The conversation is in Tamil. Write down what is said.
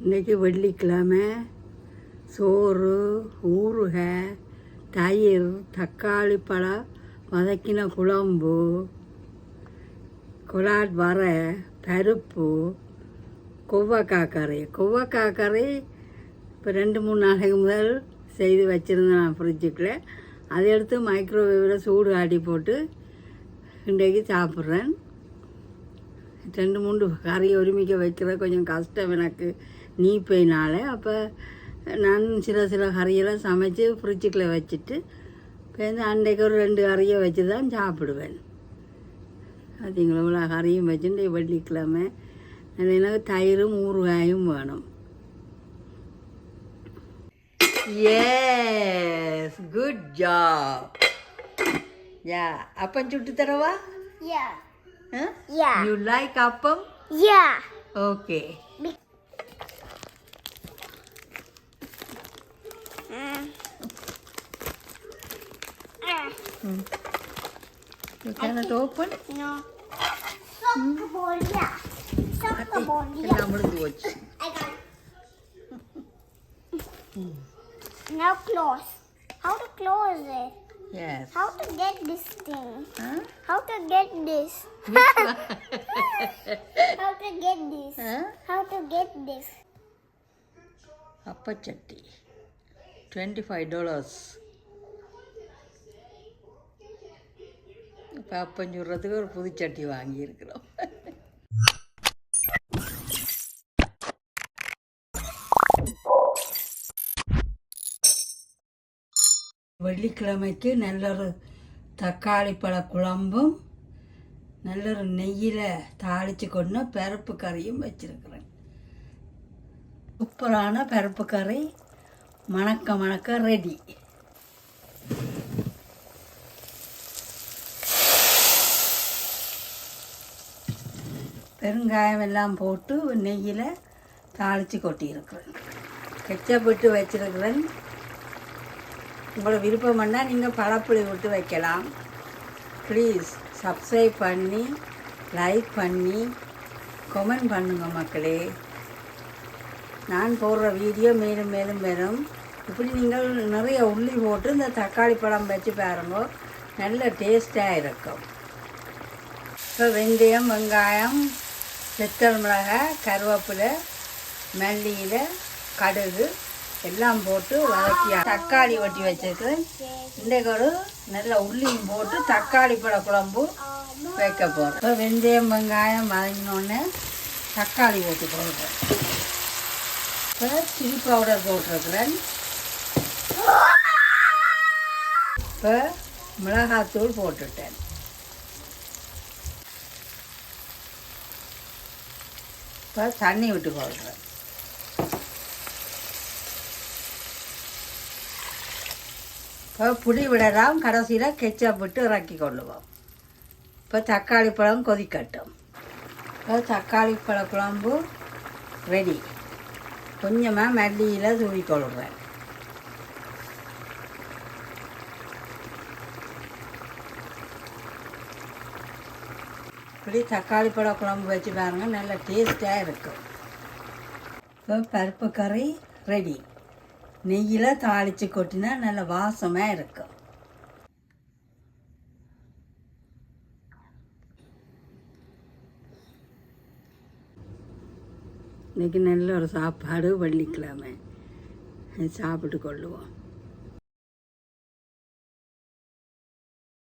இன்றைக்கி வெள்ளிக்கிழமை. சோறு, ஊறுகாய், தயிர், தக்காளி பழம் வதக்கின குழம்பு, கொலாட் வரை, பருப்பு, கொவ்வாக்காய் கறி. கொவ்வாக்காய் கறி இப்போ 2-3 நாளைக்கு முதல் செய்து வச்சுருந்தேன் நான் ஃப்ரிட்ஜுக்குள்ளே. அதை எடுத்து மைக்ரோவேவில் சூடு ஆடி போட்டு இன்றைக்கு சாப்பிட்றேன். 2-3 கறி ஒருமிக்க வைக்கிற கொஞ்சம் கஷ்டம் எனக்கு நீப்பையினால். அப்போ நான் சில கறியெல்லாம் சமைச்சு ஃப்ரிட்ஜுக்குள்ளே வச்சுட்டு இப்போ அன்றைக்கு ஒரு 2 கறியை வச்சு தான் சாப்பிடுவேன். அதுங்களா இவ்வளோ கறியும் வச்சுட்டு வெள்ளிக்கிழமை எனக்கு தயிரும் ஊறுகாயும் வேணும். Yes, good job. Yeah, appam chuttu tharava? Yeah. Huh? Yeah. You like appam? Yeah. Okay. You cannot open? No. Soccer ball, yeah. Soccer ball, yeah. Now I got it. Now close. How to close it? Yes. How to get this thing? Huh? How to get this? How to get this? Huh? How to get this? Appachatti. $25. இப்போ அப்பம் சுடுறதுக்கு ஒரு புதுச்சட்டி வாங்கியிருக்கிறோம். வெள்ளிக்கிழமைக்கு நல்லொரு தக்காளி பழ குழம்பும் நல்லொரு நெய்யில் தாளித்து கொண்டு பருப்பு கறியும் வச்சுருக்கிறேன். சூப்பரான பருப்பு கறி மணக்க ரெடி. பெருங்காயம் எல்லாம் போட்டு நெய்யில் தாளித்து கொட்டியிருக்கிறேன். கெச்சப் விட்டு வச்சுருக்கிறேன். உங்களை விருப்பம் பண்ணால் நீங்கள் பழப்புளி விட்டு வைக்கலாம். ப்ளீஸ் சப்ஸ்கிரைப் பண்ணி லைக் பண்ணி கமெண்ட் பண்ணுங்க மக்களே. நான் போடுற வீடியோ மேலும் மேலும் வரும். இப்படி நீங்கள் நிறைய உள்ளி போட்டு இந்த தக்காளி பழம் வச்சு பாருங்க, நல்ல டேஸ்ட்டாக இருக்கும். இப்போ வெந்தயம், வெங்காயம், வெத்தல் மிளகாய், கருவேப்பிலை, மல்லியில் கடுகு எல்லாம் போட்டு வதக்கி தக்காளி வெட்டி வச்சுருக்கிறேன். இன்றைக்கு ஒரு நல்ல உள்ளியும் போட்டு தக்காளி பழ குழம்பு வைக்க போகிறேன். இப்போ வெந்தயம் வெங்காயம் வதங்கினோடனே தக்காளி ஊற்றி போடுறேன். இப்போ சில்லி பவுடர் போட்டிருக்கிறேன். இப்போ மிளகாத்தூள் போட்டுட்டேன். இப்போ தண்ணி விட்டு போடுறேன். இப்போ புளி விடலாம், கடைசியில் கெச்சப் விட்டு இறக்கி கொள்ளுவோம். இப்போ தக்காளி பழம் கொதிக்கட்டும். இப்போ தக்காளி பழ குழம்பு ரெடி. கொஞ்சமாக மல்லியில் தூவி கொள்ளுறேன். இப்படி தக்காளி பழ குழம்பு வச்சு பாருங்கள், நல்ல டேஸ்ட்டாக இருக்கும். இப்போ பருப்பு கறி ரெடி. நெய்யில் தாளித்து கொட்டினா நல்ல வாசமாக இருக்கும். இன்றைக்கி நல்ல ஒரு சாப்பாடு வெள்ளிக்கிழமை சாப்பிட்டு கொள்ளுவோம்.